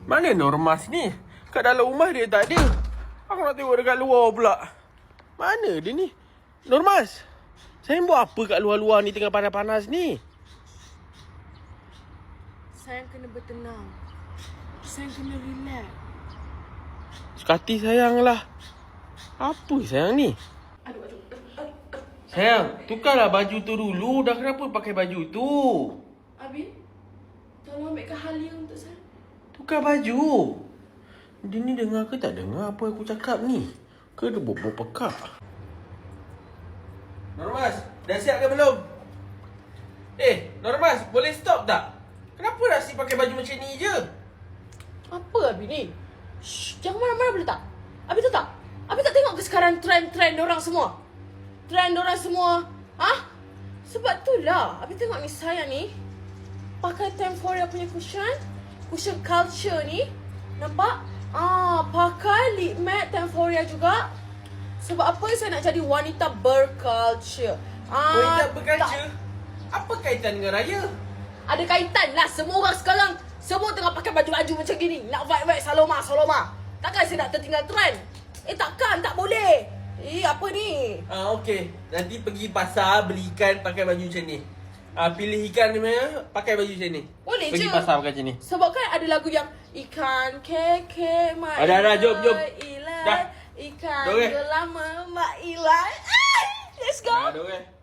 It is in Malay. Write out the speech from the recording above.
Mana Normas ni? Kat dalam rumah dia tak ada. Aku nak tengok dekat luar pula. Mana dia ni? Normas, sayang buat apa kat luar-luar ni tengah panas-panas ni? Sayang kena bertenang. Sayang kena relax. Sekati sayang lah. Apa sayang ni? Aduh. Sayang, tukarlah baju tu dulu. Dah kenapa pakai baju tu? Abi, tolong ambilkan Halia untuk saya. Tukar baju. Dia ni dengar ke tak dengar apa aku cakap ni? Ke dia bobo pekak? Normas, dah siap ke belum? Normas, boleh stop tak? Kenapa Rasi pakai baju macam ni je? Apa Abi ni? Shh, jangan marah-marah boleh tak? Abi tahu tak? Abi tak tengok ke sekarang trend orang semua? Trend orang semua. Sebab itulah Abi tengok ni saya ni pakai Temporia punya cushion culture ni. Nampak? Pakai lip matte Temporia juga. Sebab apa saya nak jadi wanita berculture? Wanita berkaca? Apa kaitan dengan Raya? Ada kaitan lah. Semua orang sekarang semua tengah pakai baju-baju macam gini. Nak vibe-vibe Saloma. Takkan saya nak tertinggal trend? Takkan, tak boleh. Apa ni? Okey. Nanti pergi pasar belikan pakai baju macam ni. Pilih ikan dia pakai baju macam ni. Boleh pergi je. Pasar pakai macam ni. Sebab kan ada lagu yang ikan keke mak Dah, jom. ilai, Dah. ikan Dorang. gelama mak ilai. Let's go. Dah.